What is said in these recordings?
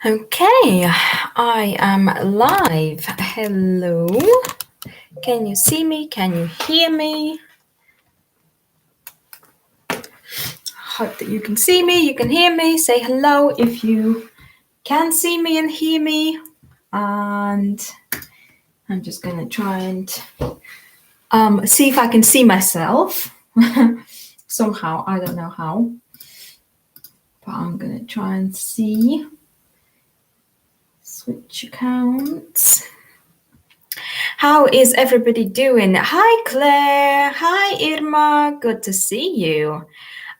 Okay, I am live. Hello. Can you see me? Can you hear me? Hope that you can see me, you can hear me. Say hello if you can see me and hear me. And I'm just going to try and see if I can see myself. Somehow, I don't know how. But I'm going to try and see. Switch accounts. How is everybody doing? Hi, Claire. Hi, Irma. Good to see you.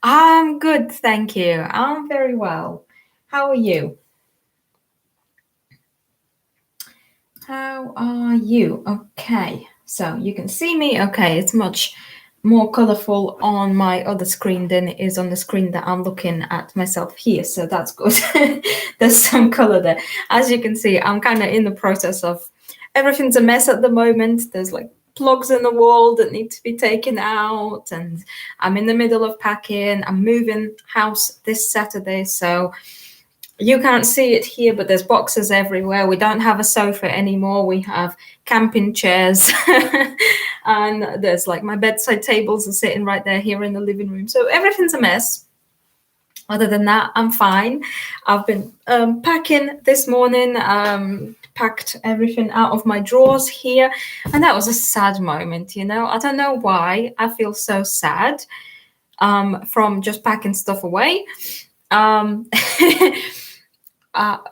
I'm good, thank you. I'm very well. How are you? How are you? Okay, so you can see me. Okay, it's much more colorful on my other screen than it is on the screen that I'm looking at myself here, so that's good. There's some color there. As you can see, I'm kind of in the process of, everything's a mess at the moment. There's like plugs in the wall that need to be taken out, and I'm in the middle of packing. I'm moving house this Saturday, so you can't see it here, but there's boxes everywhere. We don't have a sofa anymore. We have camping chairs. And there's like my bedside tables are sitting right there here in the living room. So everything's a mess. Other than that, I'm fine. I've been packing this morning, packed everything out of my drawers here. And that was a sad moment, you know. I don't know why I feel so sad from just packing stuff away.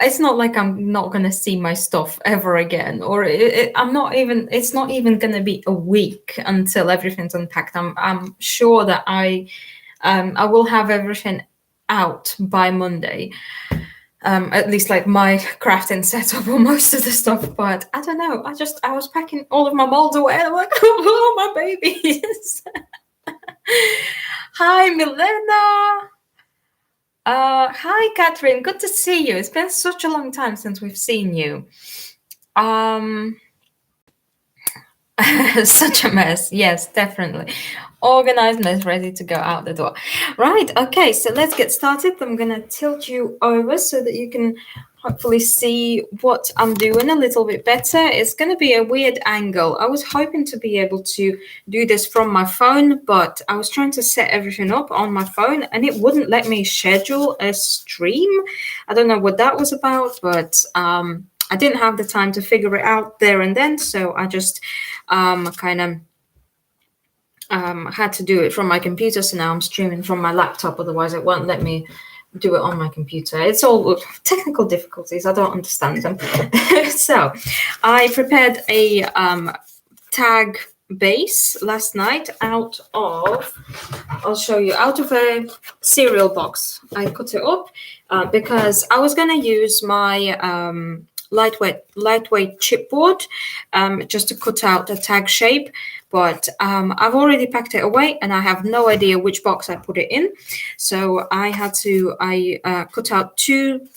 It's not like I'm not going to see my stuff ever again, or it's not even going to be a week until everything's unpacked. I'm sure that I will have everything out by Monday. At least like my crafting setup or most of the stuff, but I don't know. I was packing all of my molds away and I'm like, oh, my babies. Hi, Milena. Hi, Catherine. Good to see you. It's been such a long time since we've seen you. Such a mess. Yes, definitely. Organized mess, ready to go out the door. Right. Okay. So let's get started. I'm going to tilt you over so that you can hopefully see what I'm doing a little bit better. It's going to be a weird angle. I was hoping to be able to do this from my phone, but I was trying to set everything up on my phone and it wouldn't let me schedule a stream. I don't know what that was about, but I didn't have the time to figure it out there and then. So I just kind of had to do it from my computer. So now I'm streaming from my laptop. Otherwise, it won't let me do it on my computer. It's all technical difficulties. I don't understand them. So I prepared a tag base last night out of, I'll show you, out of a cereal box. I cut it up because I was going to use my lightweight chipboard just to cut out the tag shape, but I've already packed it away and I have no idea which box I put it in, so I cut out two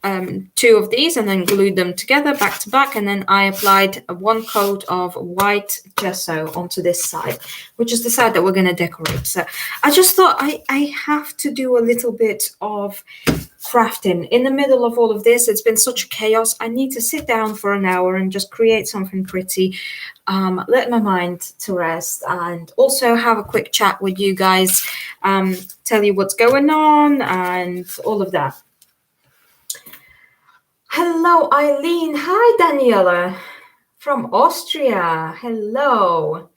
of these and then glued them together back to back, and then I applied one coat of white gesso onto this side, which is the side that we're going to decorate. So I just thought I have to do a little bit of crafting in the middle of all of this. It's been such chaos. I need to sit down for an hour and just create something pretty, let my mind to rest, and also have a quick chat with you guys, tell you what's going on and all of that. Hello, Eileen. Hi, Daniela from Austria. Hello.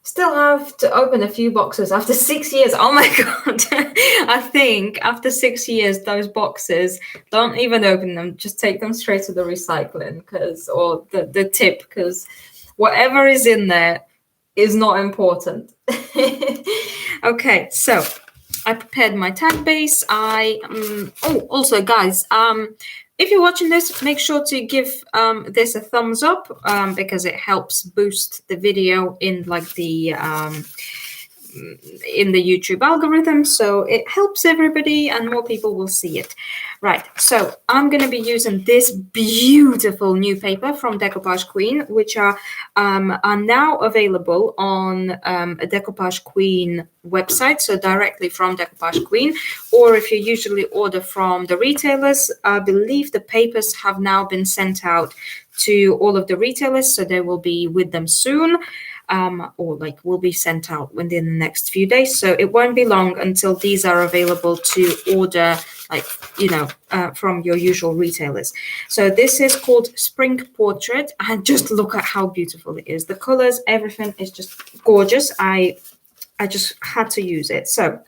Still have to open a few boxes after 6 years. Oh my God. I think after 6 years, those boxes, don't even open them. Just take them straight to the recycling or the tip, because whatever is in there is not important. Okay, so I prepared my tag base. Also, guys, if you're watching this, make sure to give this a thumbs up because it helps boost the video in like the in the YouTube algorithm, so it helps everybody and more people will see it. Right, so I'm going to be using this beautiful new paper from Decoupage Queen, which are now available on a Decoupage Queen website, so directly from Decoupage Queen, or if you usually order from the retailers, I believe the papers have now been sent out to all of the retailers, so they will be with them soon. Or like will be sent out within the next few days. So it won't be long until these are available to order, like, from your usual retailers. So this is called Spring Portrait, and just look at how beautiful it is. The colors, everything is just gorgeous. I just had to use it. So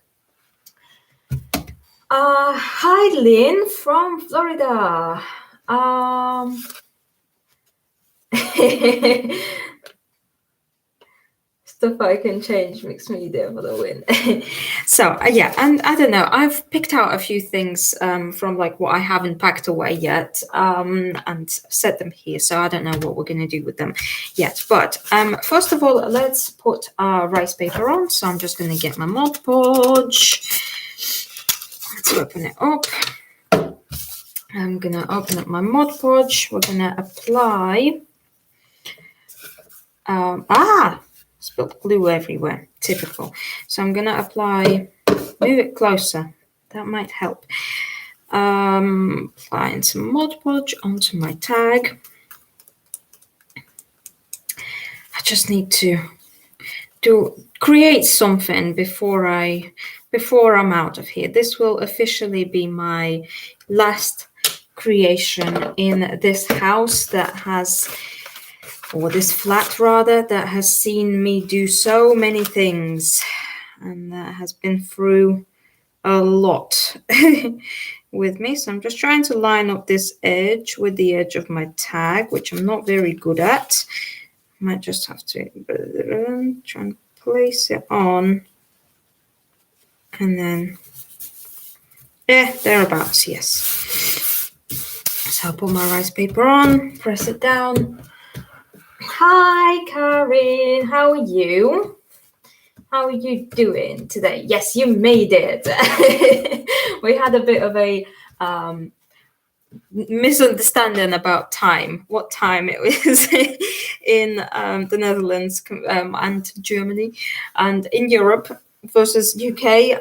hi Lynn from Florida. Stuff I can change, mixed media for the win. So yeah, and I don't know, I've picked out a few things from like what I haven't packed away yet, and set them here. So I don't know what we're going to do with them yet. But first of all, let's put our rice paper on. So I'm just going to get my Mod Podge. Let's open it up. I'm going to open up my Mod Podge. We're going to apply. Spilled glue everywhere, typical. So I'm gonna apply, move it closer, that might help. Applying some Mod Podge onto my tag. I just need to create something before I'm out of here. This will officially be my last creation in this house that has, or this flat rather, that has seen me do so many things and that has been through a lot with me. So I'm just trying to line up this edge with the edge of my tag, which I'm not very good at. Might just have to try and place it on, and then thereabouts, yes. So I'll put my rice paper on, press it down. Hi, Karin. How are you? How are you doing today? Yes, you made it. We had a bit of a misunderstanding about time, what time it was in the Netherlands and Germany, and in Europe versus UK.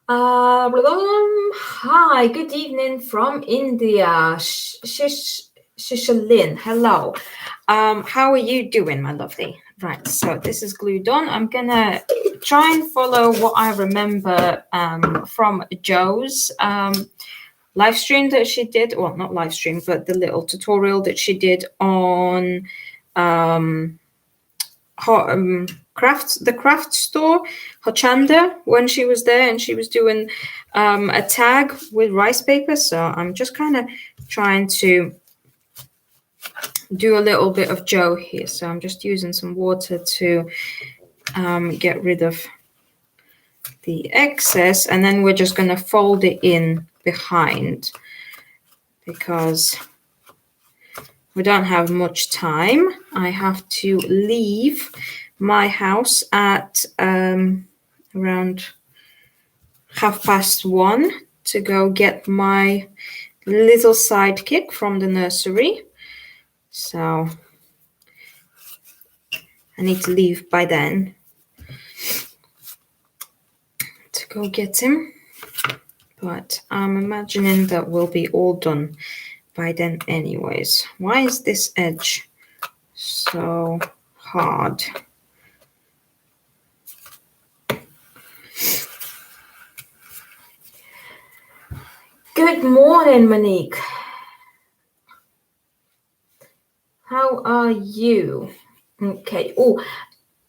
Hi, good evening from India. Shishalin, hello. How are you doing, my lovely? Right, so this is glued on. I'm gonna try and follow what I remember from Joe's live stream that she did. Well, not live stream, but the little tutorial that she did on the craft store, Hochanda, when she was there, and she was doing a tag with rice paper. So I'm just kind of trying to do a little bit of Joe here. So I'm just using some water to get rid of the excess, and then we're just going to fold it in behind because we don't have much time. I have to leave my house at around 1:30 to go get my little sidekick from the nursery. So I need to leave by then to go get him. But I'm imagining that we'll be all done by then anyways. Why is this edge so hard? Good morning, Monique. How are you? Okay. Oh,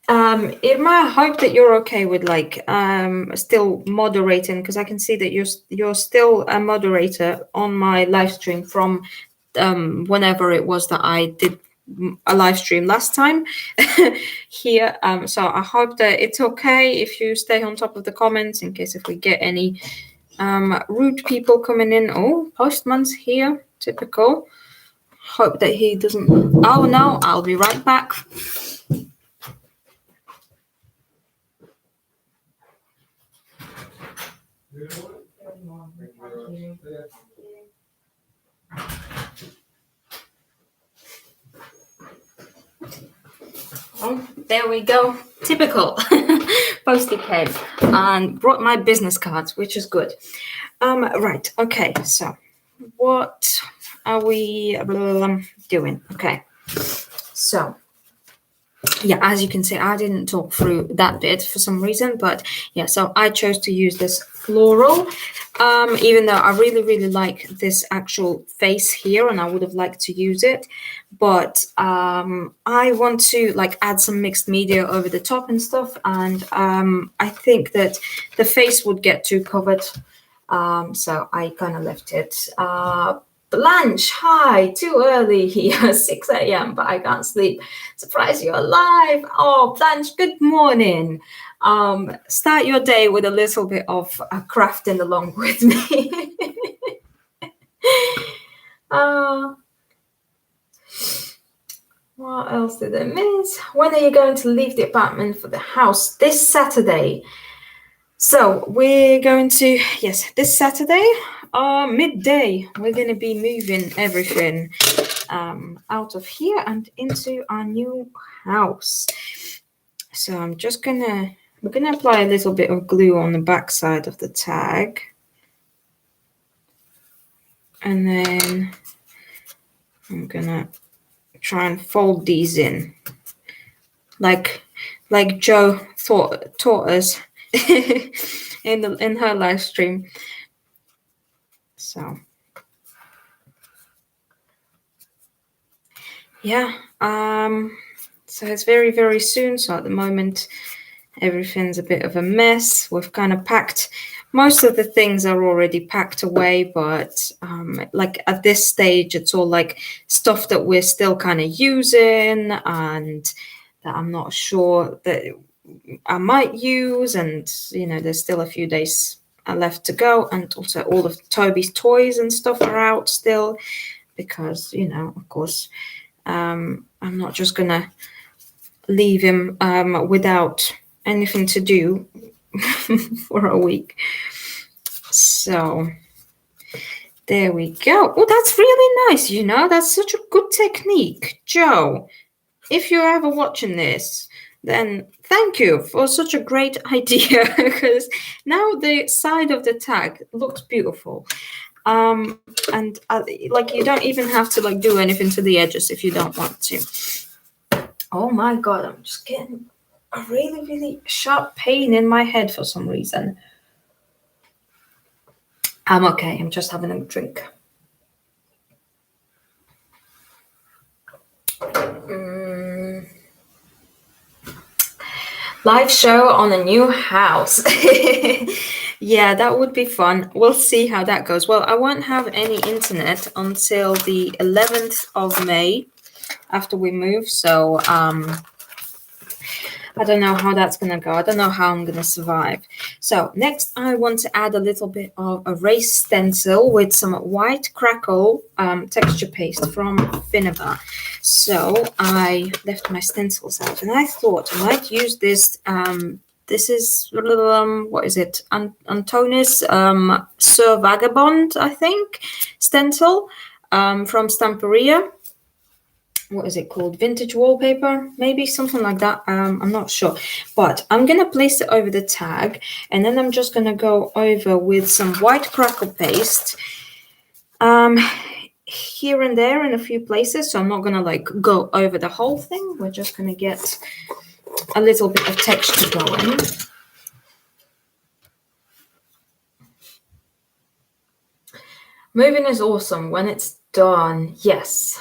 Irma, I hope that you're okay with still moderating, because I can see that you're still a moderator on my live stream from whenever it was that I did a live stream last time here. So I hope that it's okay if you stay on top of the comments in case if we get any rude people coming in. Oh, Postman's here, typical. Hope that he doesn't. Oh no, I'll be right back. Oh, there we go. Typical. Posted head. And brought my business cards, which is good. Right. Okay. So, what are we doing? Okay. So, yeah, as you can see, I didn't talk through that bit for some reason, but yeah, so I chose to use this floral, even though I really, really like this actual face here and I would have liked to use it, but I want to like add some mixed media over the top and stuff, and I think that the face would get too covered, so I kind of left it. Blanche, hi, too early here, 6 a.m., but I can't sleep. Surprise, you're alive. Oh, Blanche, good morning. Start your day with a little bit of crafting along with me. What else did I miss? When are you going to leave the apartment for the house? This Saturday. So we're going to, yes, this Saturday, midday, we're going to be moving everything out of here and into our new house. So I'm just we're going to apply a little bit of glue on the back side of the tag. And then I'm going to try and fold these in like Jo taught us in her live stream. So yeah, so it's very, very soon. So at the moment, everything's a bit of a mess. We've kind of packed, most of the things are already packed away, but like at this stage, it's all like stuff that we're still kind of using and that I'm not sure that I might use. And, you know, there's still a few days left to go. And also all of Toby's toys and stuff are out still because, you know, of course, I'm not just going to leave him without anything to do for a week. So there we go. Oh, that's really nice. You know, that's such a good technique. Jo, if you're ever watching this, then thank you for such a great idea because now the side of the tag looks beautiful. And like you don't even have to like do anything to the edges if you don't want to. Oh my God, I'm just getting a really, really sharp pain in my head for some reason. I'm okay. I'm just having a drink. Live show on a new house. Yeah, that would be fun. We'll see how that goes. Well, I won't have any internet until the 11th of May after we move. So I don't know how that's going to go. I don't know how I'm going to survive. So next, I want to add a little bit of a raised stencil with some white crackle texture paste from Finnebar. So I left my stencils out, and I thought I might use this. This is what is it? Antonis Sir Vagabond, I think, stencil from Stamperia. What is it called? Vintage wallpaper, maybe something like that. I'm not sure, but I'm gonna place it over the tag, and then I'm just gonna go over with some white crackle paste here and there in a few places. So I'm not gonna like go over the whole thing. We're just gonna get a little bit of texture going. Moving is awesome when it's done. Yes.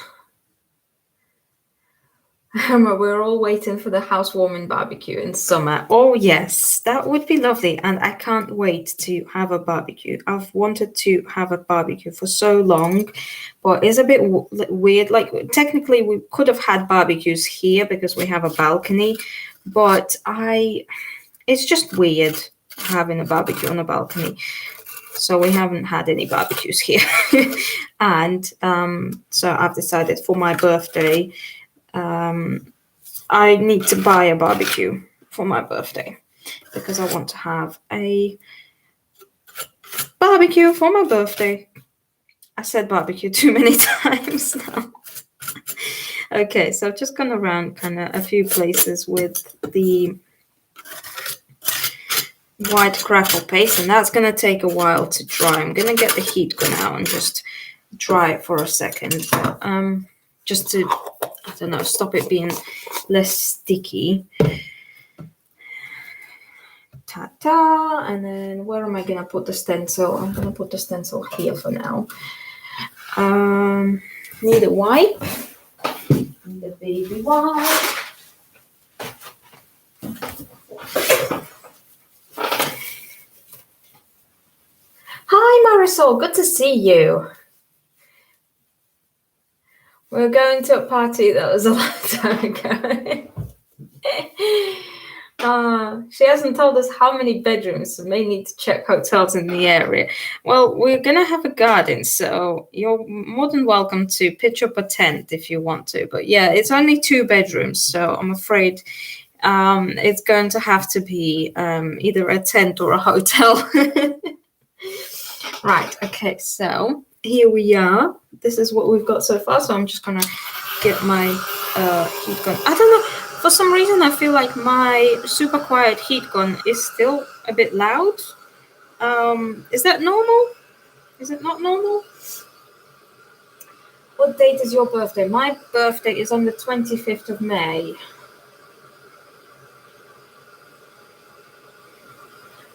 We're all waiting for the housewarming barbecue in summer. Oh, yes, that would be lovely. And I can't wait to have a barbecue. I've wanted to have a barbecue for so long, but it's a bit weird. Like, technically, we could have had barbecues here because we have a balcony, but it's just weird having a barbecue on a balcony. So we haven't had any barbecues here. And so I've decided for my birthday, I need to buy a barbecue for my birthday because I want to have a barbecue for my birthday. I said barbecue too many times now. Okay, so I've just gone around kind of a few places with the white crackle paste, and that's going to take a while to dry. I'm going to get the heat gun out and just dry it for a second, just to, I don't know, stop it being less sticky. Ta-ta! And then where am I going to put the stencil? I'm going to put the stencil here for now. Need a wipe. Need a baby wipe. Hi Marisol, good to see you. We're going to a party that was a long time ago. She hasn't told us how many bedrooms, so may need to check hotels in the area. Well, we're going to have a garden, so you're more than welcome to pitch up a tent if you want to. But yeah, it's only 2 bedrooms, so I'm afraid it's going to have to be either a tent or a hotel. Right, okay, so here we are. This is what we've got so far, so I'm just going to get my heat gun. I don't know, for some reason I feel like my super quiet heat gun is still a bit loud. Is that normal? Is it not normal? What date is your birthday? My birthday is on the 25th of May.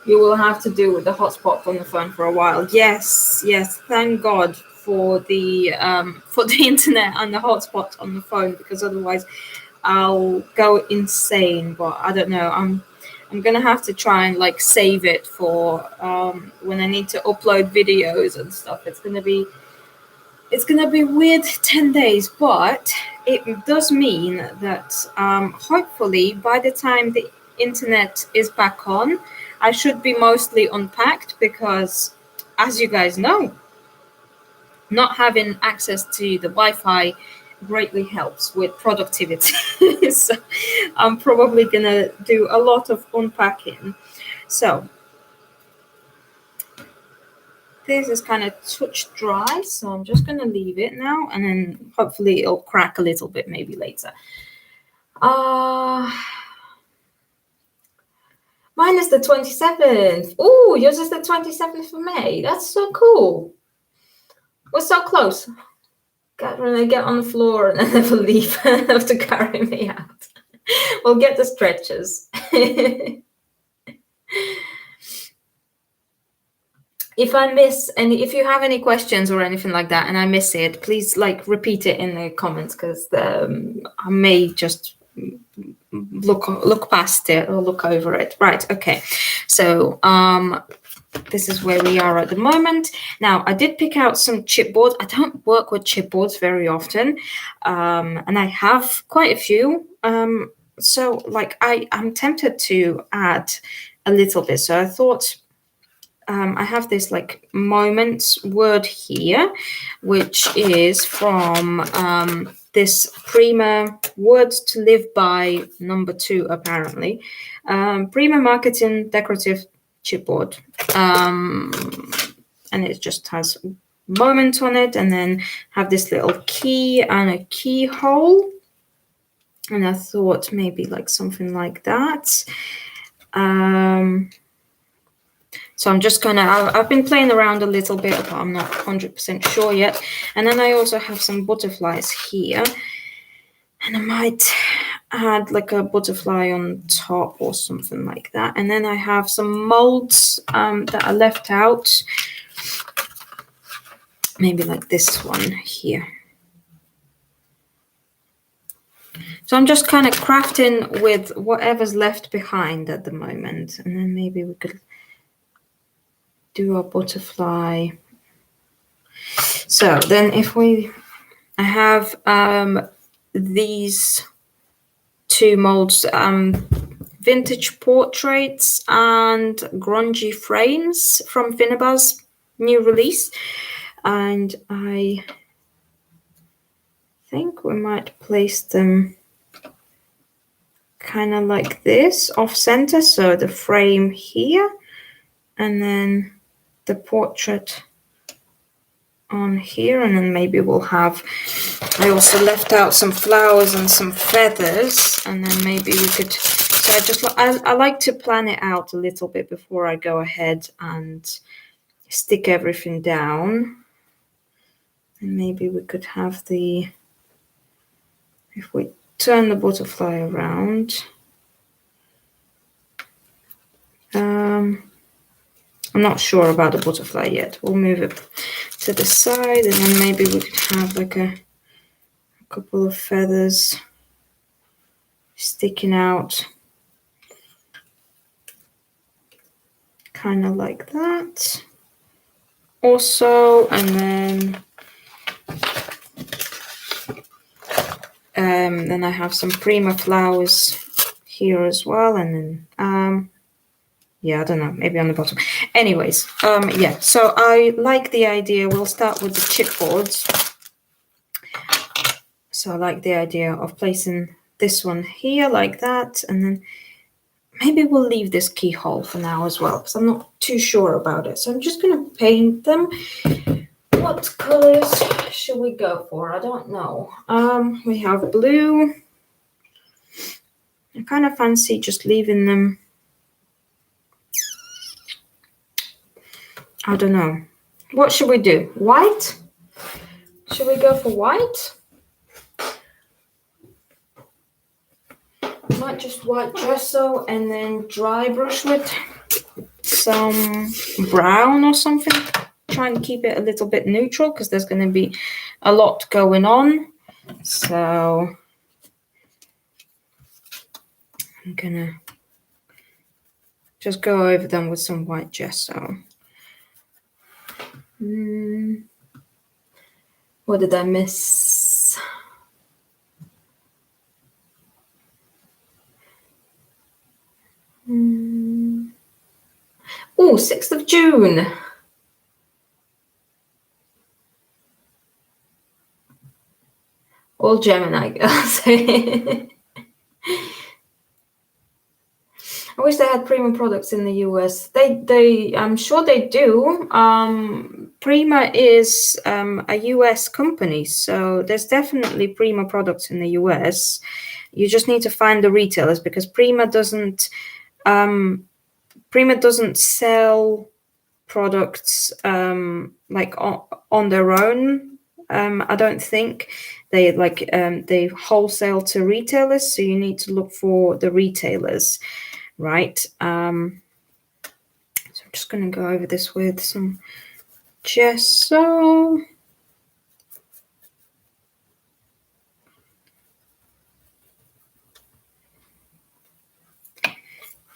You will have to do with the hotspot on the phone for a while. Yes, thank God for the internet and the hotspot on the phone, because otherwise I'll go insane. But I don't know. I'm gonna have to try and like save it for when I need to upload videos and stuff. It's gonna be weird 10 days, but it does mean that hopefully by the time the internet is back on, I should be mostly unpacked, because as you guys know, not having access to the Wi-Fi greatly helps with productivity. So I'm probably gonna do a lot of unpacking. So this is kind of touch dry, so I'm just gonna leave it now, and then hopefully it'll crack a little bit maybe later. Mine is the 27th. Oh, yours is the 27th of May. That's so cool. We're so close. When I get on the floor and I never leave, have to carry me out. We'll get the stretchers. If I miss any, if you have any questions or anything like that and I miss it, please like repeat it in the comments, because I may just look past it or look over it. Right, okay. So this is where we are at the moment. Now, I did pick out some chipboard. I don't work with chipboards very often, and I have quite a few. So like I'm tempted to add a little bit. So I thought I have this like moments word here, which is from this Prima Words to Live By #2, apparently. Prima Marketing Decorative Chipboard. And it just has moment on it, and then have this little key and a keyhole. And I thought maybe like something like that. So I'm just I've been playing around a little bit, but I'm not 100% sure yet. And then I also have some butterflies here. And I might add like a butterfly on top or something like that. And then I have some molds that are left out. Maybe like this one here. So I'm just kind of crafting with whatever's left behind at the moment. And then maybe we could do a butterfly. So then I have these 2 molds, vintage portraits and grungy frames from Finnabar's new release. And I think we might place them kind of like this, off center. So the frame here, and then the portrait on here, and then maybe we'll have, I also left out some flowers and some feathers, and then maybe we could, so I like to plan it out a little bit before I go ahead and stick everything down. And maybe we could have the, if we turn the butterfly around, I'm not sure about the butterfly yet. We'll move it to the side, and then maybe we could have like a couple of feathers sticking out, kind of like that. Also, and then I have some Prima flowers here as well, and then yeah, I don't know, maybe on the bottom. Anyways, yeah, so I like the idea. We'll start with the chipboards. So I like the idea of placing this one here like that, and then maybe we'll leave this keyhole for now as well, because I'm not too sure about it. So I'm just going to paint them. What colors should we go for? I don't know. We have blue. I kind of fancy just leaving them. I don't know. What should we do? White? Should we go for white? Might just white gesso and then dry brush with some brown or something. Try and keep it a little bit neutral because there's going to be a lot going on. So I'm going to just go over them with some white gesso. What did I miss? Oh, 6th of June. All Gemini girls. I wish they had Prima products in the US. I'm sure they do. Prima is a US company, so there's definitely Prima products in the US. You just need to find the retailers, because Prima doesn't sell products like on their own. I don't think they wholesale to retailers, so you need to look for the retailers. Right, so I'm just going to go over this with some gesso.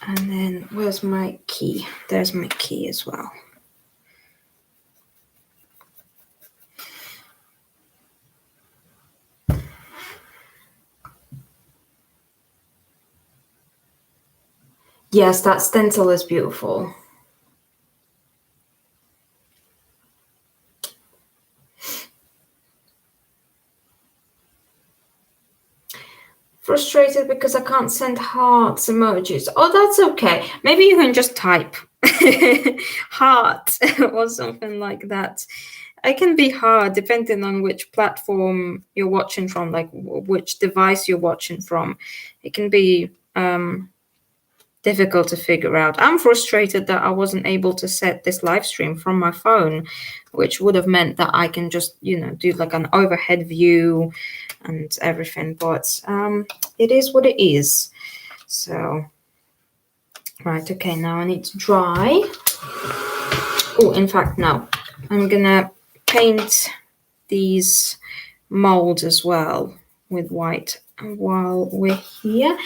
And then where's my key? There's my key as well. Yes, that stencil is beautiful. Frustrated because I can't send hearts emojis. Oh, that's okay. Maybe you can just type heart or something like that. It can be hard depending on which platform you're watching from, like which device you're watching from. It can be difficult to figure out. I'm frustrated that I wasn't able to set this live stream from my phone, which would have meant that I can just, do like an overhead view and everything, but it is what it is. So, right, okay, now I need to dry. Oh, in fact, no, I'm gonna paint these molds as well with white while we're here.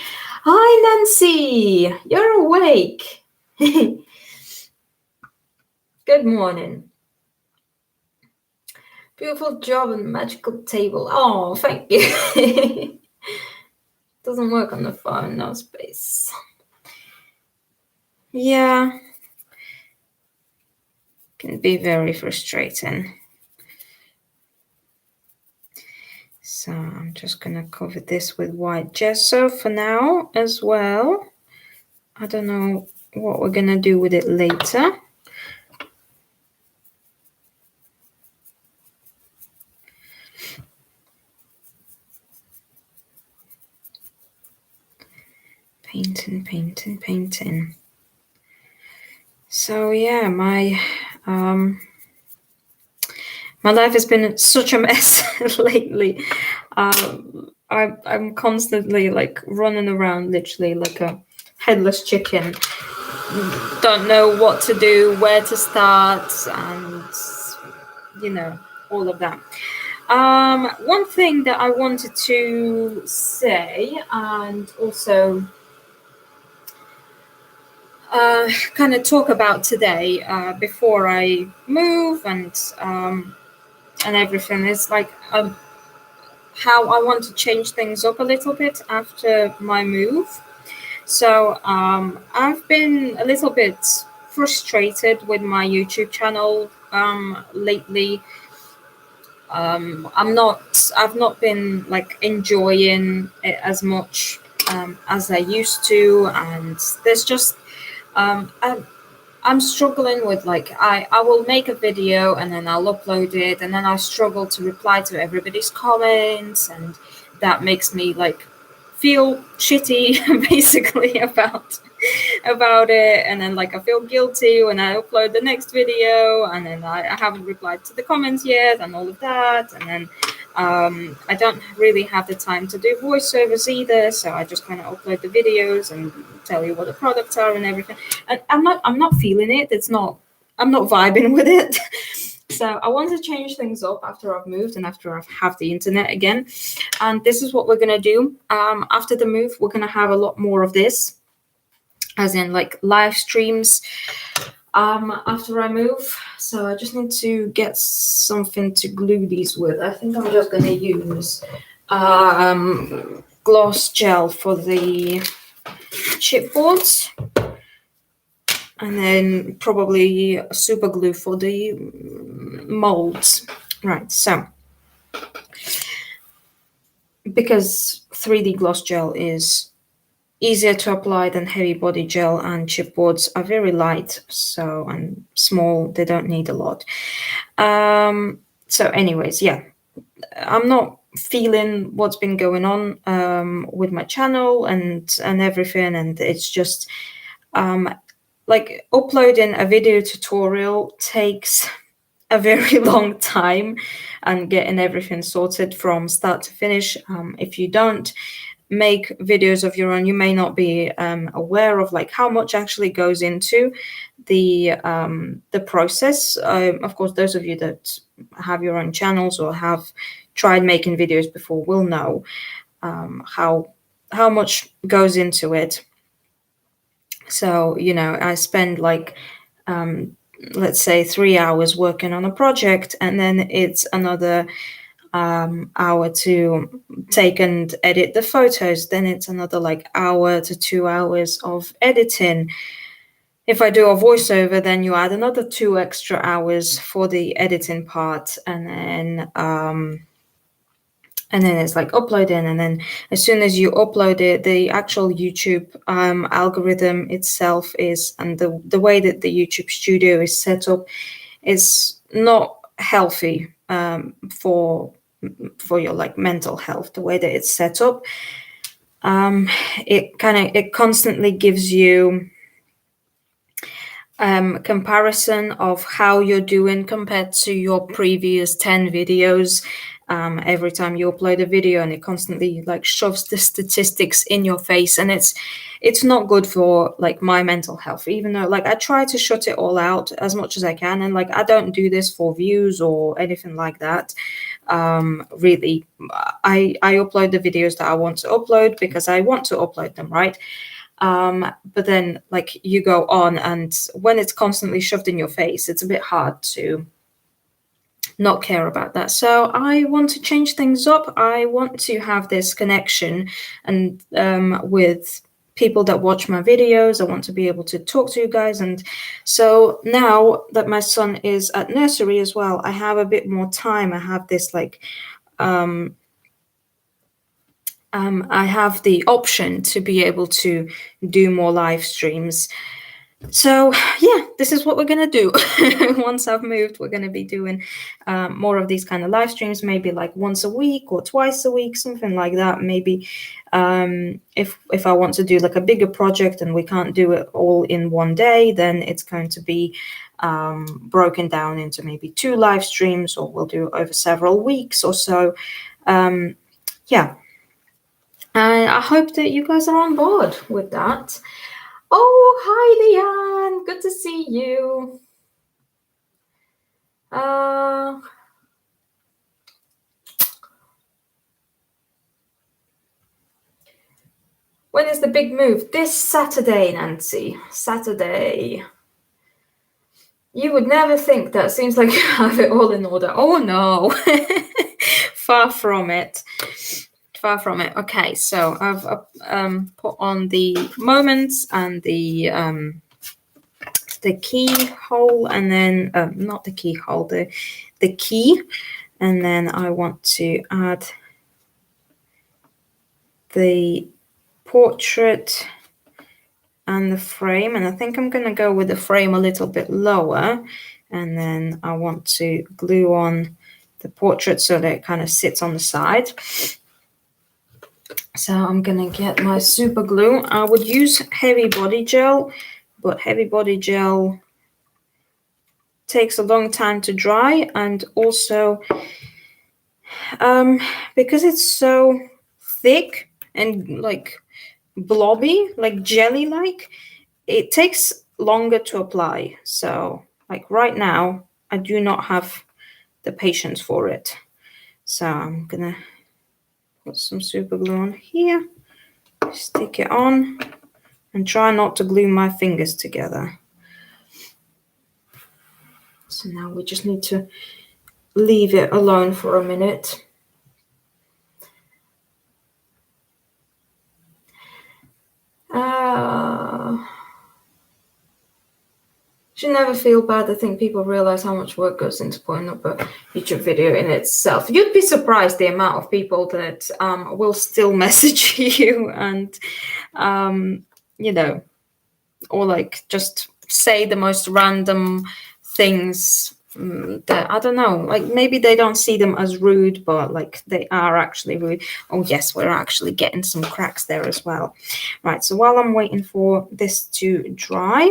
Hi, Nancy, you're awake. Good morning. Beautiful job and magical table. Oh, thank you. Doesn't work on the phone, no space. Yeah, can be very frustrating. So I'm just going to cover this with white gesso for now as well. I don't know what we're going to do with it later. Painting. So yeah, my life has been such a mess lately. I'm constantly like running around, literally like a headless chicken. Don't know what to do, where to start, and all of that. One thing that I wanted to say, and also kind of talk about today, before I move and everything, is like how I want to change things up a little bit after my move. So I've been a little bit frustrated with my YouTube channel lately. I've not been like enjoying it as much as I used to, and there's just I'm struggling with like I will make a video and then I'll upload it and then I struggle to reply to everybody's comments, and that makes me like feel shitty basically about it, and then like I feel guilty when I upload the next video and then I haven't replied to the comments yet and all of that, and then I don't really have the time to do voiceovers either, so I just kind of upload the videos and tell you what the products are and everything, and I'm not feeling it. I'm not vibing with it. So I want to change things up after I've moved and after I've have the internet again, and this is what we're gonna do. After the move, we're gonna have a lot more of this, as in like live streams after I move. So I just need to get something to glue these with. I think I'm just going to use gloss gel for the chipboards, and then probably super glue for the molds. Right, so because 3D gloss gel is easier to apply than heavy body gel, and chipboards are very light, so and small, they don't need a lot. So anyways, yeah, I'm not feeling what's been going on with my channel and everything, and it's just like uploading a video tutorial takes a very long time, and getting everything sorted from start to finish. If you don't make videos of your own, you may not be aware of like how much actually goes into the process. Of course, those of you that have your own channels or have tried making videos before will know how much goes into it. So I spend like let's say 3 hours working on a project, and then it's another hour to take and edit the photos, then it's another like hour to 2 hours of editing. If I do a voiceover, then you add another 2 extra hours for the editing part, and then it's like uploading, and then as soon as you upload it, the actual YouTube algorithm itself is, and the way that the YouTube studio is set up is not healthy for your like mental health. The way that it's set up, it constantly gives you comparison of how you're doing compared to your previous 10 videos every time you upload a video, and it constantly like shoves the statistics in your face, and it's not good for like my mental health, even though like I try to shut it all out as much as I can, and like I don't do this for views or anything like that. Really, I upload the videos that I want to upload because I want to upload them, right? But then like you go on, and when it's constantly shoved in your face, it's a bit hard to not care about that. So I want to change things up. I want to have this connection and with people that watch my videos. I want to be able to talk to you guys. And so now that my son is at nursery as well, I have a bit more time. I have this like I have the option to be able to do more live streams. So yeah, this is what we're gonna do. Once I've moved, we're gonna be doing more of these kind of live streams, maybe like once a week or twice a week, something like that. Maybe if I want to do like a bigger project and we can't do it all in one day, then it's going to be broken down into maybe 2 live streams, or we'll do it over several weeks or so. Yeah, and I hope that you guys are on board with that. Oh, hi, Leanne. Good to see you. When is the big move? This Saturday, Nancy. Saturday. You would never think that. Seems like you have it all in order. Oh, no. Far from it. Far from it. Okay, so I've put on the moments and the keyhole, and then not the keyhole, the key, and then I want to add the portrait and the frame, and I think I'm going to go with the frame a little bit lower, and then I want to glue on the portrait so that it kind of sits on the side. So I'm going to get my super glue. I would use heavy body gel, but heavy body gel takes a long time to dry, and also because it's so thick and like blobby, like jelly like, it takes longer to apply. So like right now I do not have the patience for it, so I'm gonna put some super glue on here, stick it on, and try not to glue my fingers together. So now we just need to leave it alone for a minute. Should never feel bad. I think people realize how much work goes into putting up a YouTube video in itself. You'd be surprised the amount of people that will still message you and, you know, or like just say the most random things that, I don't know, like maybe they don't see them as rude, but like they are actually rude. Oh yes, we're actually getting some cracks there as well. Right, so while I'm waiting for this to dry,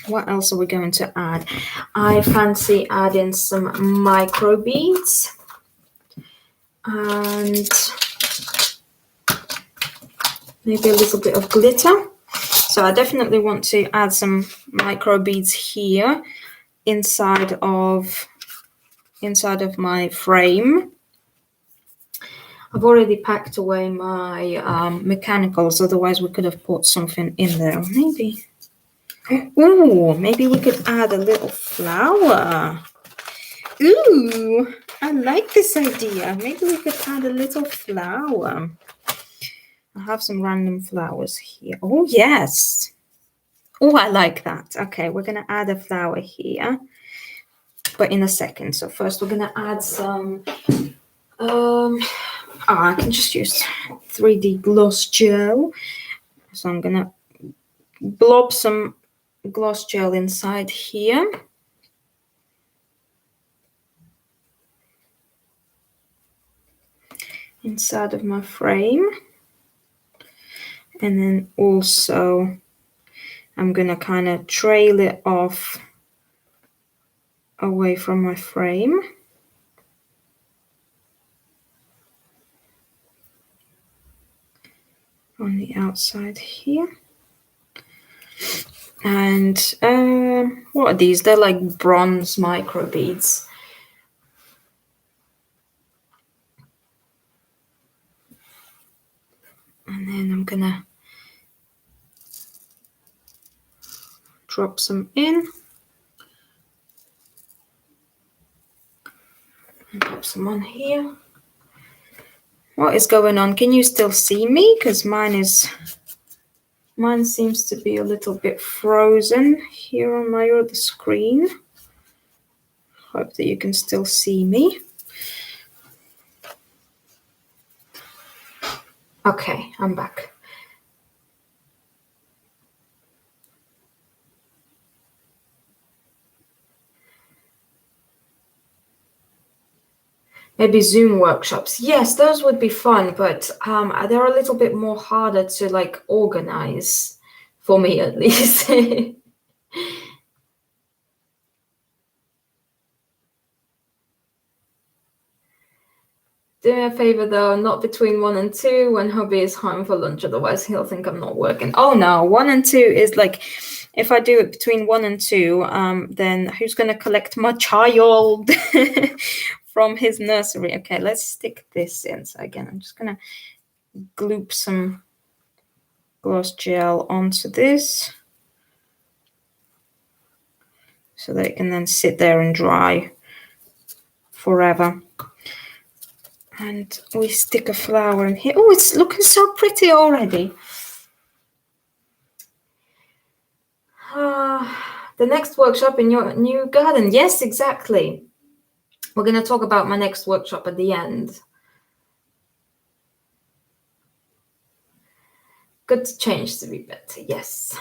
what else are we going to add? I fancy adding some micro beads and maybe a little bit of glitter. So I definitely want to add some micro beads here inside of my frame. I've already packed away my mechanicals, otherwise we could have put something in there. Maybe. Ooh, maybe we could add a little flower. Ooh, I like this idea. Maybe we could add a little flower. I have some random flowers here. Oh, yes. Oh, I like that. Okay, we're going to add a flower here, but in a second. So first we're going to add some, I can just use 3D gloss gel. So I'm going to blob some gloss gel inside here. Inside of my frame. And then also I'm going to kind of trail it off away from my frame. On the outside here. And what are these? They're like bronze micro beads. And then I'm gonna drop some in. And drop some on here. What is going on? Can you still see me? Because mine seems to be a little bit frozen here on my other screen. Hope that you can still see me. Okay, I'm back. Maybe Zoom workshops. Yes, those would be fun, but they're a little bit more harder to like organize for me at least. Do me a favor though, not between 1 and 2 when hubby is home for lunch, otherwise he'll think I'm not working. Oh no, 1 and 2 is like, if I do it between 1 and 2, then who's gonna collect my child from his nursery? Okay, let's stick this in. So again, I'm just gonna gloop some gloss gel onto this so that it can then sit there and dry forever. And we stick a flower in here. Oh, it's looking so pretty already. The next workshop in your new garden. Yes, exactly. We're going to talk about my next workshop at the end. Good to change to be better. Yes.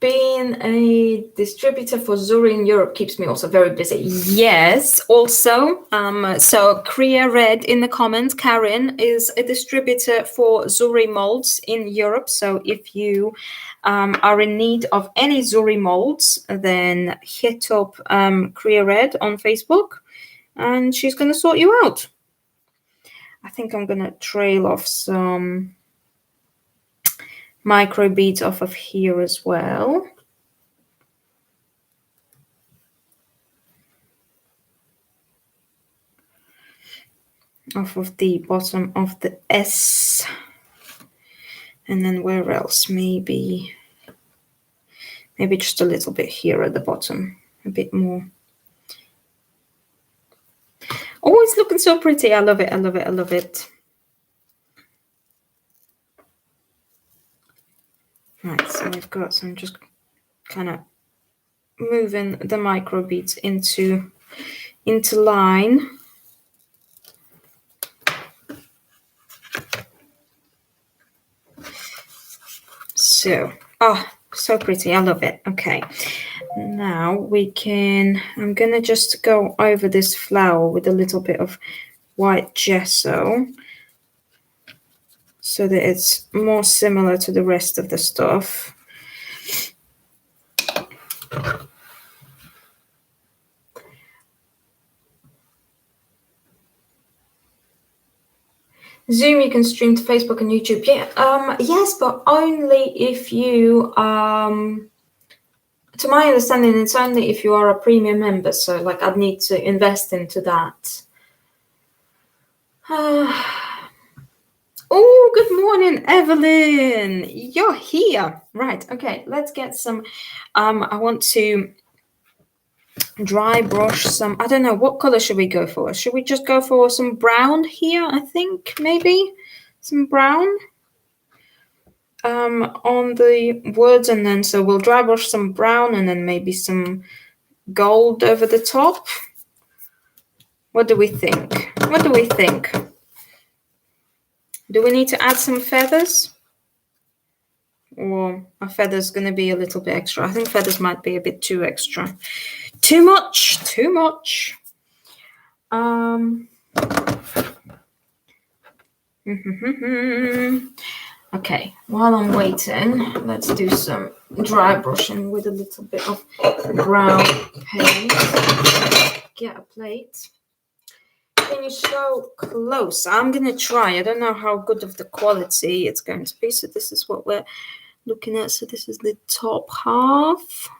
Being a distributor for Zuri in Europe keeps me also very busy. Yes, also. So Kriya read in the comments, Karen is a distributor for Zuri molds in Europe. So if you are in need of any Zuri molds, then hit up Kriya Red on Facebook and she's going to sort you out. I think I'm going to trail off some micro beads off of here as well. Off of the bottom of the S. And then where else? Maybe just a little bit here at the bottom. A bit more. Oh, it's looking so pretty. I love it. I love it. I love it. Right, so we've got some just kind of moving the micro beads into line. So, oh, so pretty. I love it. Okay. Now we can, I'm going to just go over this flower with a little bit of white gesso so that it's more similar to the rest of the stuff. Zoom, you can stream to Facebook and YouTube. Yeah, yes, but only if you, to my understanding, it's only if you are a premium member. So, like, I'd need to invest into that. Oh, good morning, Evelyn. You're here. Right, okay, let's get some, I want to dry brush some, I don't know, what color should we go for? Should we just go for some brown here, I think, maybe? Some brown on the woods, and then so we'll dry brush some brown and then maybe some gold over the top. What do we think? What do we think? Do we need to add some feathers? Or are feathers going to be a little bit extra? I think feathers might be a bit too extra. Too much, too much. Okay, while I'm waiting, let's do some dry brushing with a little bit of brown paint. Get a plate. Can you show close? I'm going to try. I don't know how good of the quality it's going to be. So this is what we're looking at. So this is the top half.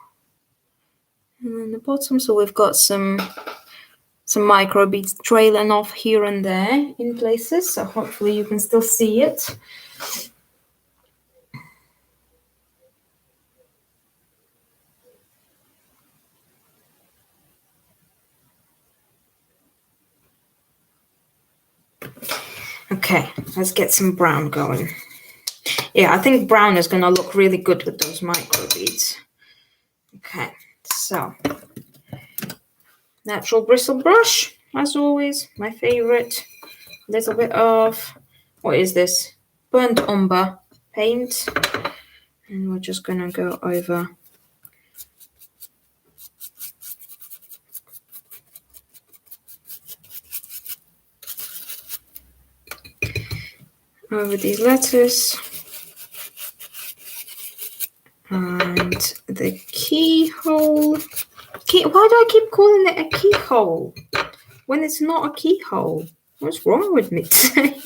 And then the bottom. So we've got some micro beads trailing off here and there in places. So hopefully you can still see it. Okay, let's get some brown going. Yeah, I think brown is going to look really good with those micro beads. Okay, so natural bristle brush. as always, my favorite. Little bit of, what is this? Burnt umber paint. And we're just gonna go over these letters. And the keyhole. Why do I keep calling it a keyhole when it's not a keyhole? What's wrong with me today?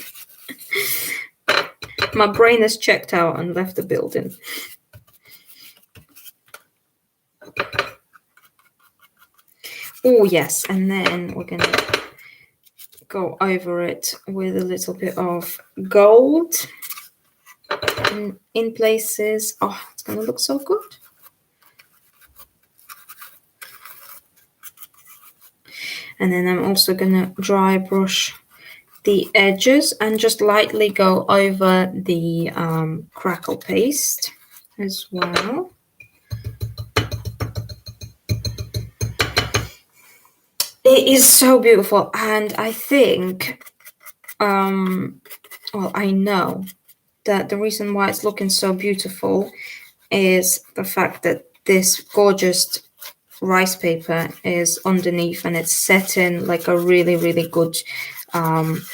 My brain has checked out and left the building. Oh, yes. And then we're going to go over it with a little bit of gold in places. Oh, it's going to look so good. And then I'm also going to dry brush the edges and just lightly go over the crackle paste as well. It is so beautiful, and I think, well, I know that the reason why it's looking so beautiful is the fact that this gorgeous rice paper is underneath and it's set in like a really, really good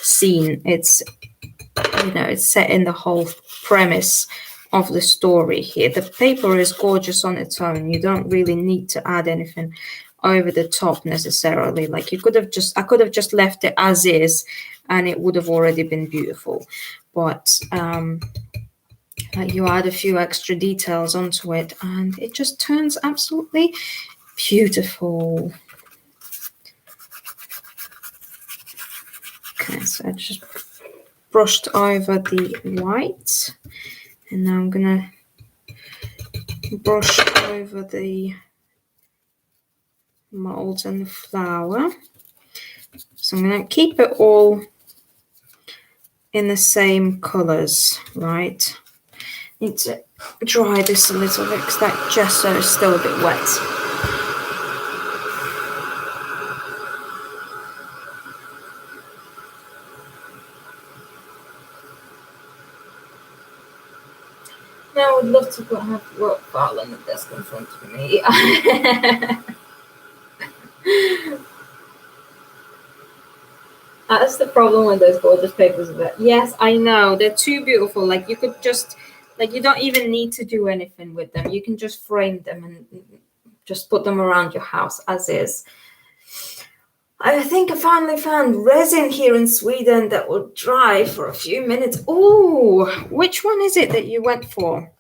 scene. It's, you know, it's set in the whole premise of the story here. The paper is gorgeous on its own. You don't really need to add anything over the top necessarily. Like I could have just left it as is and it would have already been beautiful. But you add a few extra details onto it and it just turns absolutely beautiful. Okay, so I just brushed over the white and now I'm gonna brush over the mold and the flower. So I'm gonna keep it all in the same colors, right? Need to dry this a little bit because that gesso is still a bit wet. Now I would love to have work file on the desk in front of me. That's the problem with those gorgeous papers of it. Yes, I know. They're too beautiful. Like you could just, like you don't even need to do anything with them. You can just frame them and just put them around your house as is. I think I finally found resin here in Sweden that will dry for a few minutes. Oh, which one is it that you went for?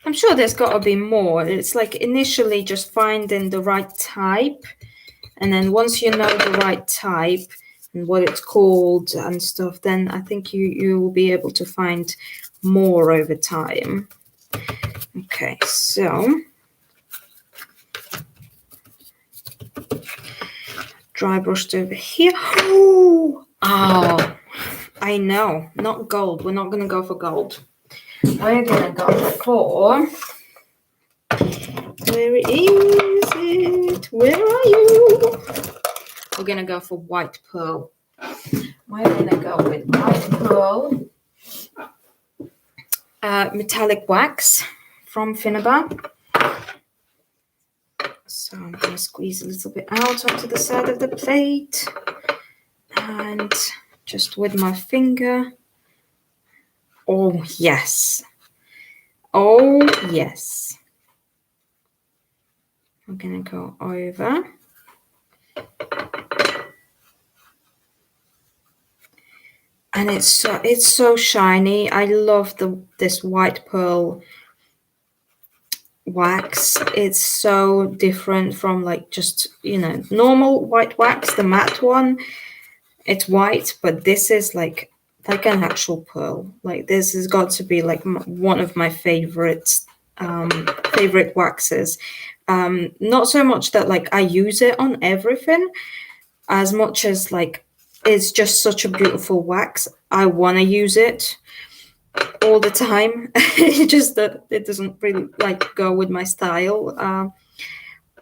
I'm sure there's got to be more. It's like initially just finding the right type. And then once you know the right type and what it's called and stuff, then I think you will be able to find more over time. Okay, so dry brushed over here. Oh, I know, not gold. We're not going to go for gold. We're going to go for, where is it? Where are you? We're going to go for white pearl. We're going to go with white pearl, metallic wax from Finnabar. So I'm going to squeeze a little bit out onto the side of the plate and just with my finger. Oh, yes. Oh, yes. I'm going to go over. And it's so shiny. I love this white pearl wax. It's so different from like just, you know, normal white wax, the matte one. It's white, but this is like an actual pearl. Like this has got to be like one of my favorite waxes. Not so much that like I use it on everything, as much as like it's just such a beautiful wax. I want to use it all the time. It's just that it doesn't really like go with my style.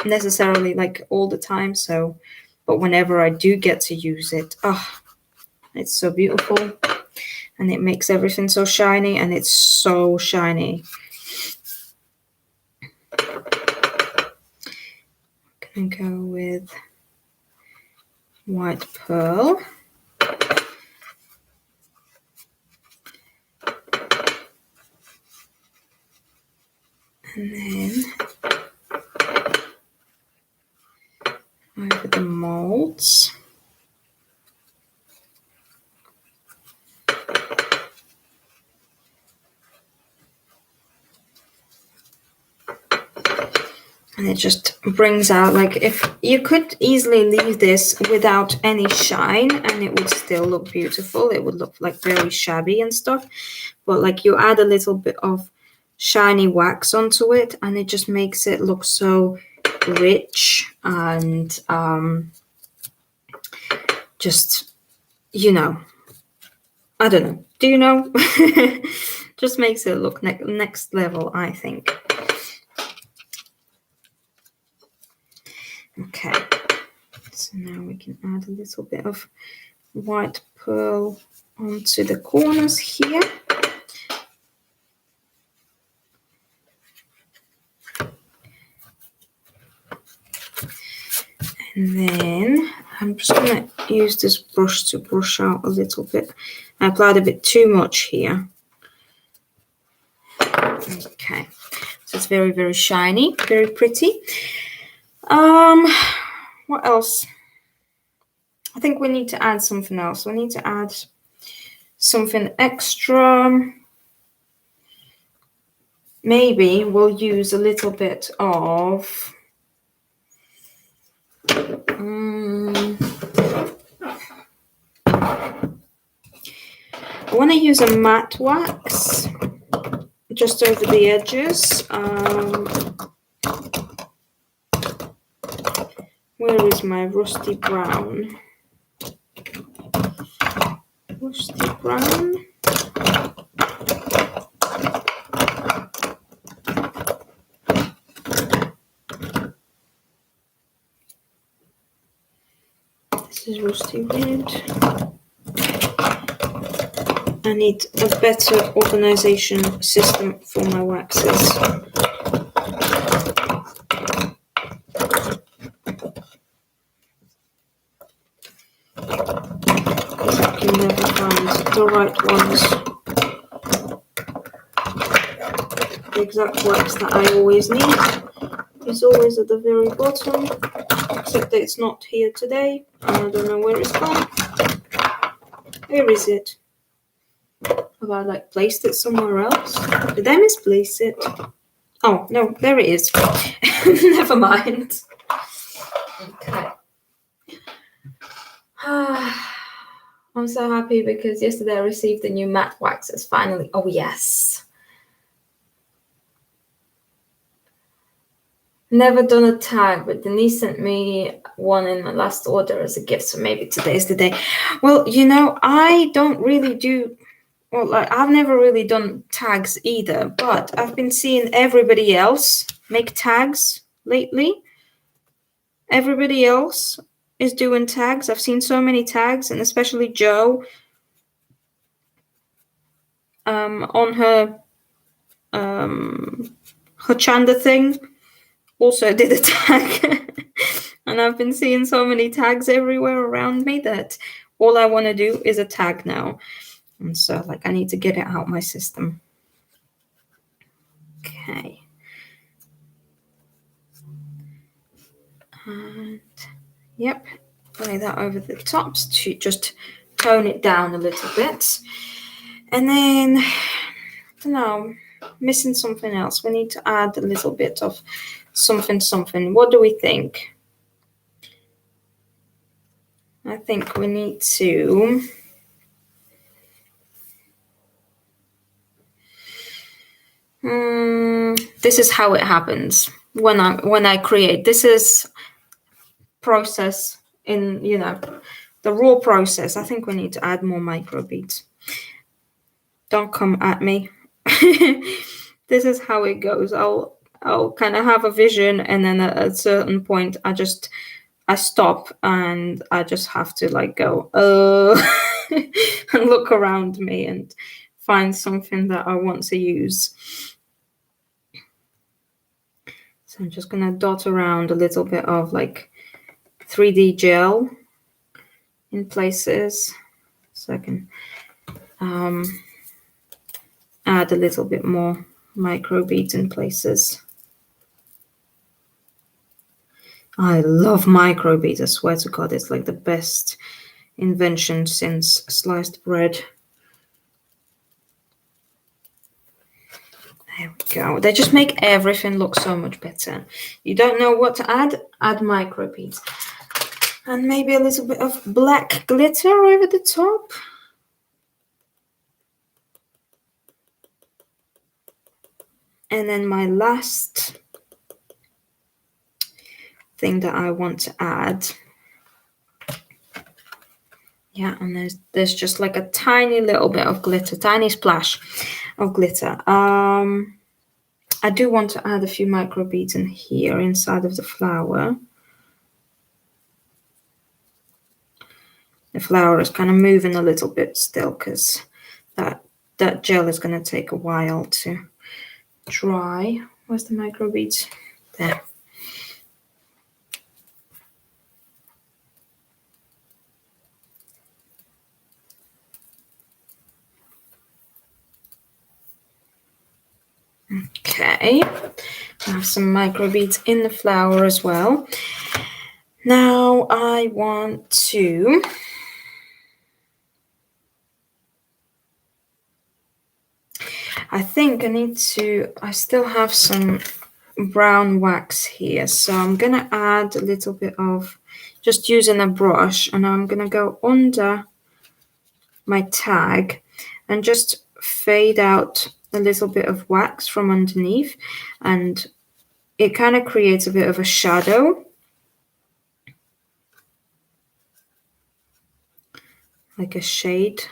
necessarily like all the time, so but whenever I do get to use it, oh, it's so beautiful, and it makes everything so shiny, and it's so shiny. I'm gonna go with white pearl. And then over the molds. And it just brings out, like, if you could easily leave this without any shine and it would still look beautiful. It would look like very shabby and stuff. But like you add a little bit of shiny wax onto it and it just makes it look so rich and just, you know, I don't know. Do you know? Just makes it look next level, I think. Okay, so now we can add a little bit of white pearl onto the corners here. And then I'm just going to use this brush to brush out a little bit. I applied a bit too much here. Okay, so it's very, very shiny, very pretty. What else? I think we need to add something else. We need to add something extra. Maybe we'll use a little bit of I want to use a matte wax just over the edges. Where is my rusty brown? Rusty brown. This is rusty red. I need a better organization system for my waxes. Because I can never find the right ones. The exact wax that I always need is always at the very bottom, except that it's not here today, and I don't know where it's gone. Where is it? Have I like placed it somewhere else? Did I misplace it? Oh no, there it is. Never mind. Okay. I'm so happy because yesterday I received the new matte waxes finally. Oh yes. Never done a tag, but Denise sent me one in my last order as a gift, so maybe today's the day. Well, you know, I don't really do, well, like, I've never really done tags either, but I've been seeing everybody else make tags lately. Everybody else is doing tags. I've seen so many tags, and especially Jo on her Chanda thing also did a tag. And I've been seeing so many tags everywhere around me that all I want to do is a tag now. And so, like, I need to get it out my system. Okay. And, yep, lay that over the tops to just tone it down a little bit. And then, I don't know, missing something else. We need to add a little bit of something. What do we think? I think we need to this is how it happens when I create. This is process in, you know, the raw process. I think we need to add more micro beads. Don't come at me. This is how it goes. I'll I'll kind of have a vision, and then at a certain point I stop and I just have to like go and look around me and find something that I want to use. So I'm just gonna dot around a little bit of like 3D gel in places, so I can add a little bit more micro beads in places. I love micro beads. I swear to God, it's like the best invention since sliced bread. There we go. They just make everything look so much better. You don't know what to add micro beads. And maybe a little bit of black glitter over the top. And then my last thing that I want to add. Yeah, and there's just like a tiny little bit of glitter, tiny splash of glitter. I do want to add a few micro beads in here inside of the flower. The flower is kind of moving a little bit still because that gel is going to take a while to dry. Where's the micro beads? There. Okay, I have some micro beads in the flower as well. Now I want to I still have some brown wax here, so I'm gonna add a little bit of, just using a brush, and I'm gonna go under my tag and just fade out a little bit of wax from underneath, and it kind of creates a bit of a shadow, like a shade.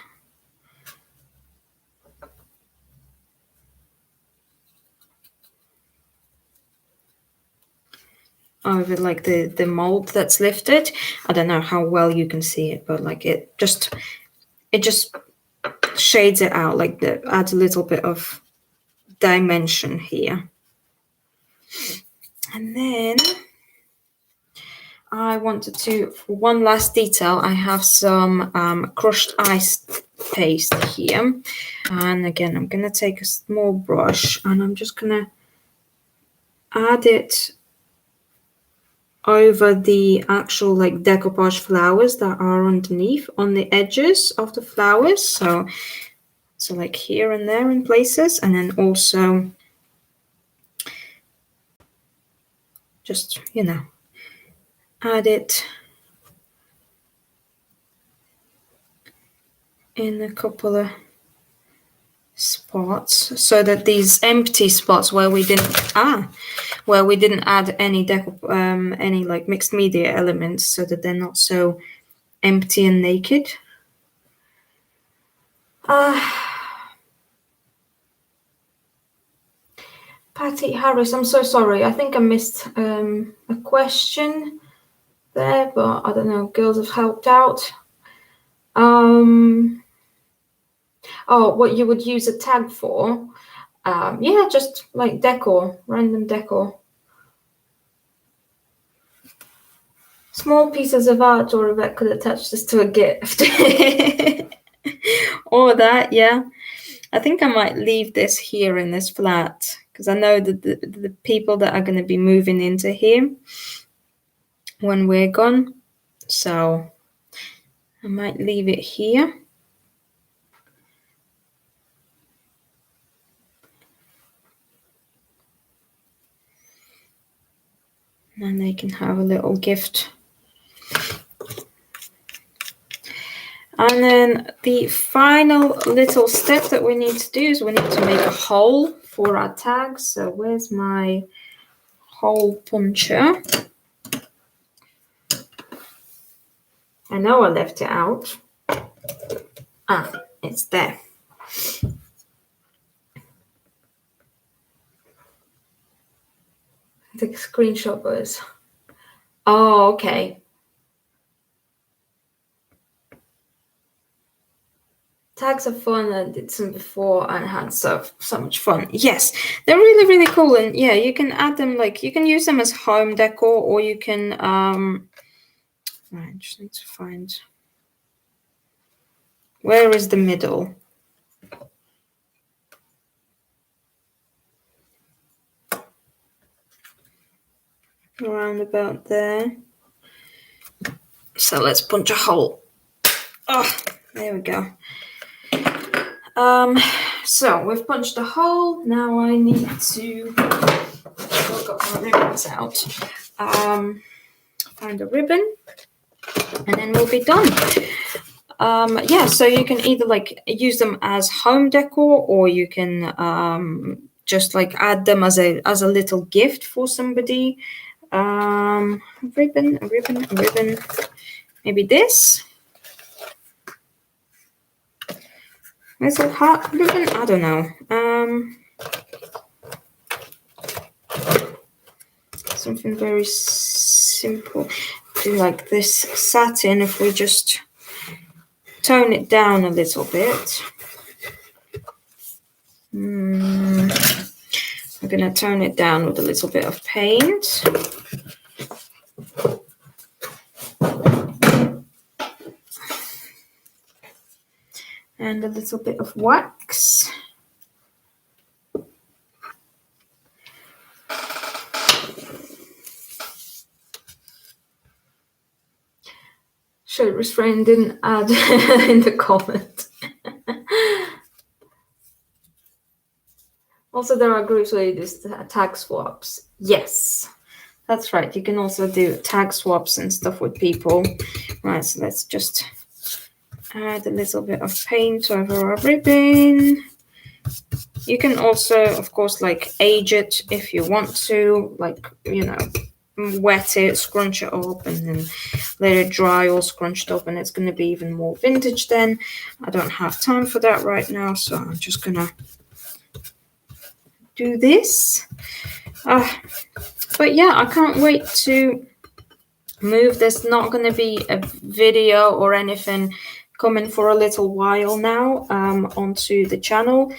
Over like the mold that's lifted. I don't know how well you can see it, but like it just shades it out, like adds a little bit of dimension here. And then I wanted to, for one last detail, I have some crushed ice paste here. And again, I'm going to take a small brush and I'm just going to add it over the actual like decoupage flowers that are underneath on the edges of the flowers. So like here and there in places, and then also just, add it in a couple of spots so that these empty spots where we didn't add any like mixed media elements, so that they're not so empty and naked. Patty Harris, I'm so sorry. I think I missed a question there, but I don't know. Girls have helped out. Oh, what you would use a tag for? Yeah, just like decor, random decor. Small pieces of art, or Rebecca could attach this to a gift. Or that, yeah. I think I might leave this here in this flat, because I know that the people that are going to be moving into here when we're gone. So I might leave it here. And they can have a little gift. And then the final little step that we need to do is we need to make a hole for our tags. So where's my hole puncher? I know I left it out. It's there. The screenshot was. Oh, okay. Tags are fun. I did some before and had so much fun. Yes, they're really, really cool. And yeah, you can add them, like you can use them as home decor, or you can right, I just need to find, where is the middle? Around about there. So let's punch a hole. Oh, there we go. So we've punched a hole. Now I need to, I've got my ribbons out. Find a ribbon, and then we'll be done. Yeah, so you can either like use them as home decor, or you can just like add them as a little gift for somebody. A ribbon. Maybe this. Is it heart ribbon? I don't know. Something very simple. Do like this satin. If we just tone it down a little bit. I'm gonna tone it down with a little bit of paint. And a little bit of wax. Should restrain didn't add in the comment. Also, there are groups where you do tag swaps. Yes, that's right. You can also do tag swaps and stuff with people. Right, so let's just add a little bit of paint over our ribbon. You can also, of course, like age it if you want to, like, you know, wet it, scrunch it up, and then let it dry all scrunched up, and it's going to be even more vintage then. I don't have time for that right now, so I'm just going to do this. But yeah, I can't wait to move. There's not going to be a video or anything coming for a little while now onto the channel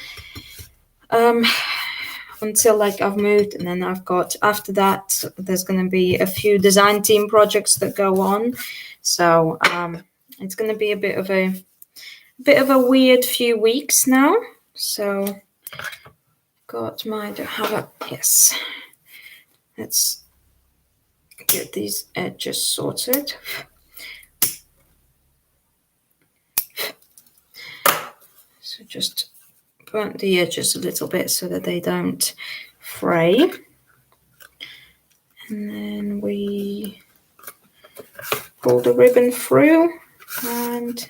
until like I've moved, and then I've got, after that there's going to be a few design team projects that go on, so it's going to be a bit of a weird few weeks now. So got my, don't have a, yes, let's get these edges sorted. So just burn the edges a little bit so that they don't fray. And then we pull the ribbon through and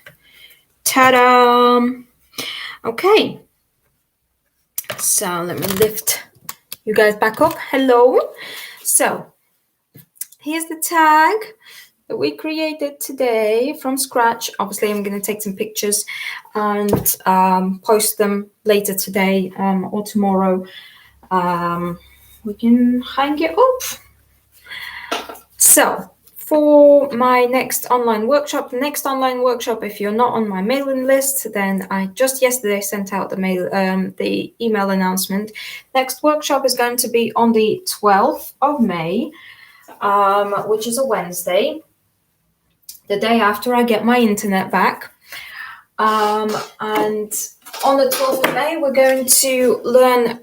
ta-da! Okay, so let me lift you guys back up. Hello. So here's the tag that we created today from scratch. Obviously, I'm going to take some pictures and post them later today or tomorrow. We can hang it up. So for my next online workshop, if you're not on my mailing list, then I just yesterday sent out the email announcement. Next workshop is going to be on the 12th of May, which is a Wednesday, the day after I get my internet back. And on the 12th of May, we're going to learn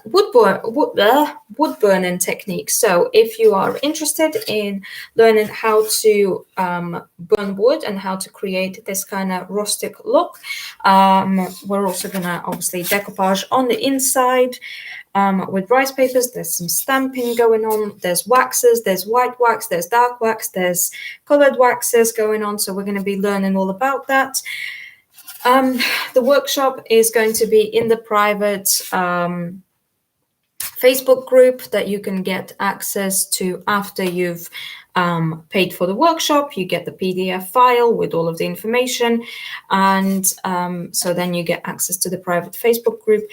wood burning techniques. So if you are interested in learning how to burn wood and how to create this kind of rustic look, we're also going to obviously decoupage on the inside with rice papers. There's some stamping going on. There's waxes, there's white wax, there's dark wax, there's colored waxes going on. So we're going to be learning all about that. The workshop is going to be in the private Facebook group that you can get access to after you've paid for the workshop. You get the PDF file with all of the information, and so then you get access to the private Facebook group.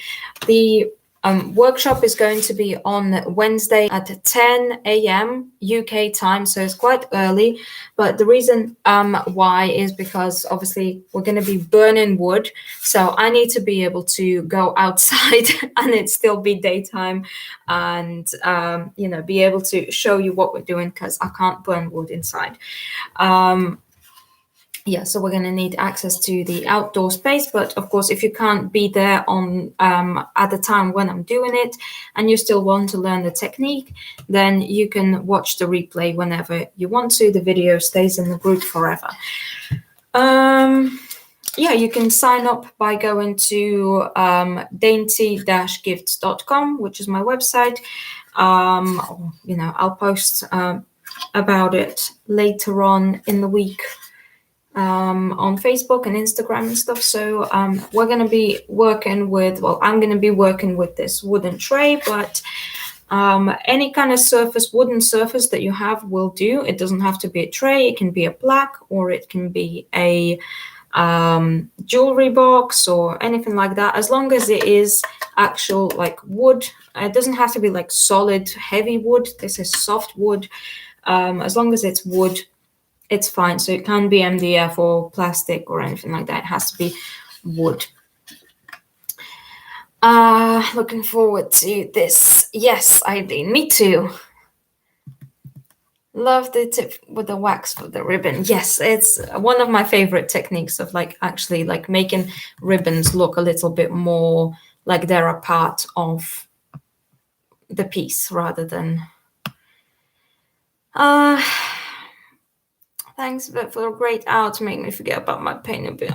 The Workshop is going to be on Wednesday at 10 a.m. UK time, so it's quite early. But the reason why is because obviously we're going to be burning wood, so I need to be able to go outside and it still be daytime, and be able to show you what we're doing, because I can't burn wood inside. So we're going to need access to the outdoor space, but of course, if you can't be there on at the time when I'm doing it, and you still want to learn the technique, then you can watch the replay whenever you want to. The video stays in the group forever. You can sign up by going to dainty-gifts.com, which is my website. I'll post about it later on in the week on Facebook and Instagram and stuff. So we're going to be working with, I'm going to be working with this wooden tray, but any kind of wooden surface that you have will do. It doesn't have to be a tray. It can be a plaque, or it can be a jewelry box or anything like that, as long as it is actual like wood. It doesn't have to be like solid heavy wood. This is soft wood. As long as it's wood, it's fine. So it can be MDF or plastic or anything like that. It has to be wood. Looking forward to this. Yes, Eileen, me too. Love the tip with the wax for the ribbon. Yes, it's one of my favorite techniques of actually making ribbons look a little bit more like they're a part of the piece rather than thanks for a great hour to make me forget about my pain a bit.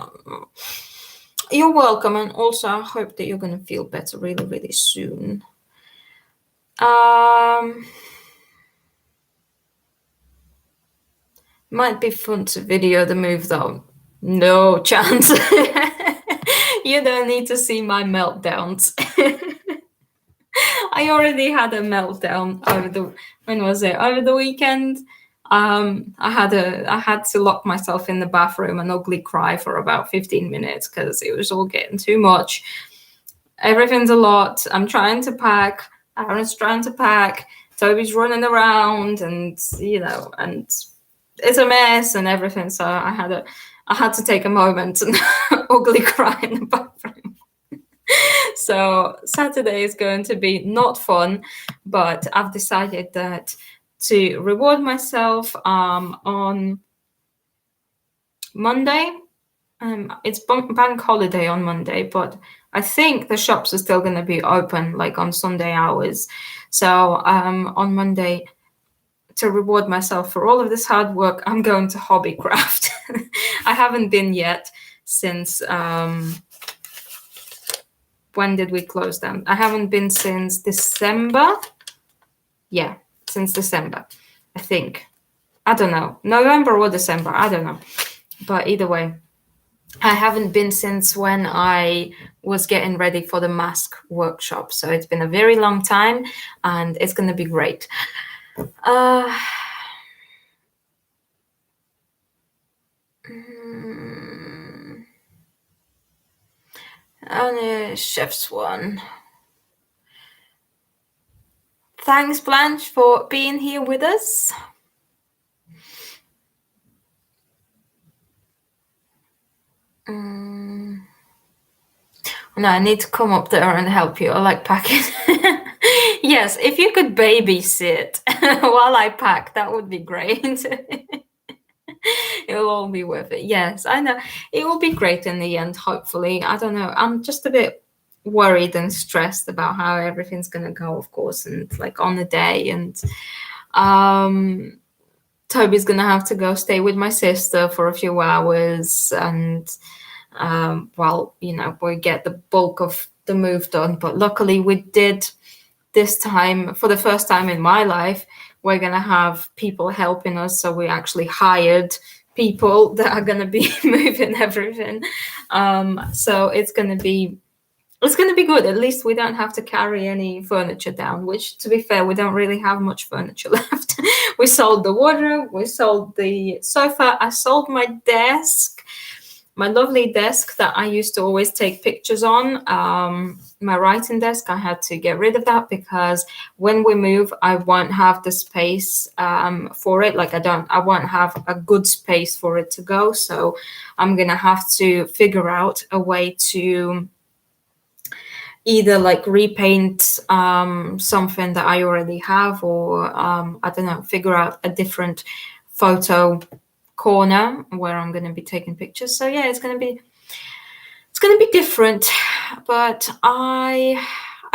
You're welcome, and also I hope that you're going to feel better really, really soon. Might be fun to video the move though. No chance. You don't need to see my meltdowns. I already had a meltdown over the weekend. I had to lock myself in the bathroom and ugly cry for about 15 minutes because it was all getting too much. Everything's a lot. I'm trying to pack. Aaron's trying to pack. Toby's running around, and and it's a mess and everything. So I had to take a moment and ugly cry in the bathroom. So Saturday is going to be not fun, but I've decided that to reward myself on Monday. It's bank holiday on Monday, but I think the shops are still going to be open on Sunday hours. So on Monday, to reward myself for all of this hard work, I'm going to Hobbycraft. I haven't been yet since when did we close them? I haven't been since December. Yeah, since December, I think. I don't know, November or December, I don't know. But either way, I haven't been since when I was getting ready for the mask workshop. So it's been a very long time, and it's going to be great. And Chef's one. Thanks, Blanche, for being here with us. No, I need to come up there and help you. I like packing. Yes, if you could babysit while I pack, that would be great. It'll all be worth it. Yes, I know. It will be great in the end, hopefully. I don't know. I'm just a bit worried and stressed about how everything's going to go, of course, and on the day. And Toby's going to have to go stay with my sister for a few hours. And, we get the bulk of the move done. But luckily we did this time, for the first time in my life, we're going to have people helping us. So we actually hired people that are going to be moving everything. So it's going to be good. At least we don't have to carry any furniture down, which, to be fair, we don't really have much furniture left. We sold the wardrobe, we sold the sofa, I sold my desk. my lovely desk that I used to always take pictures on, my writing desk, I had to get rid of that because when we move, I won't have the space for it. Like I won't have a good space for it to go. So I'm gonna have to figure out a way to either like repaint something that I already have, or I don't know, figure out a different photo corner where I'm going to be taking pictures. So yeah, it's going to be different, but I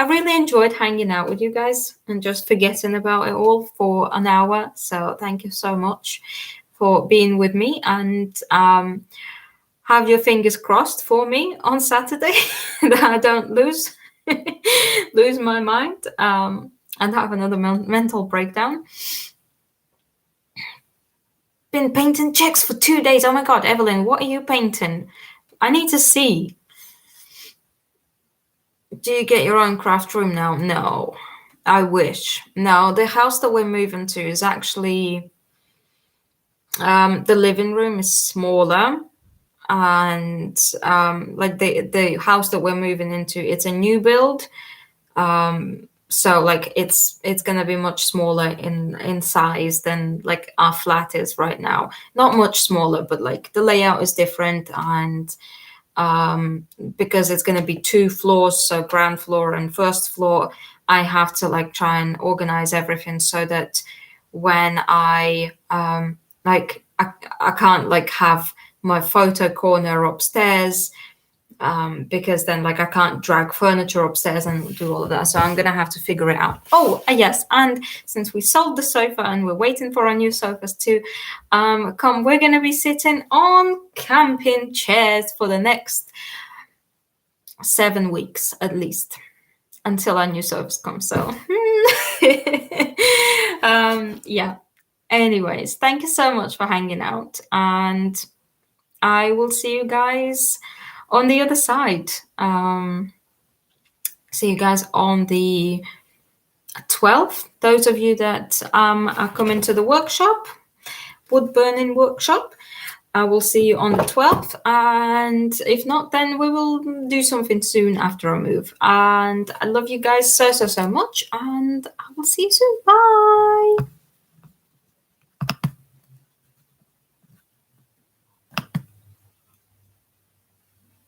really enjoyed hanging out with you guys and just forgetting about it all for an hour. So thank you so much for being with me, and have your fingers crossed for me on Saturday that I don't lose my mind and have another mental breakdown. Been painting checks for 2 days. Oh my god, Evelyn, what are you painting? I need to see. Do you get your own craft room now? No, I wish. No, the house that we're moving to is actually the living room is smaller, and like the house that we're moving into, it's a new build. So like it's gonna be much smaller in size than like our flat is right now. Not much smaller, but like the layout is different, and because it's gonna be 2 floors, so ground floor and first floor, I have to like try and organize everything so that when I like I can't like have my photo corner upstairs, because then like I can't drag furniture upstairs and do all of that. So I'm gonna have to figure it out. Oh, yes, and since we sold the sofa and we're waiting for our new sofas to come, we're gonna be sitting on camping chairs for the next 7 weeks at least, until our new sofas come. So yeah. Anyways, thank you so much for hanging out, and I will see you guys on the other side. See you guys on the 12th. Those of you that are coming to the workshop, wood burning workshop, I will see you on the 12th. And if not, then we will do something soon after I move. And I love you guys so much. And I will see you soon. Bye.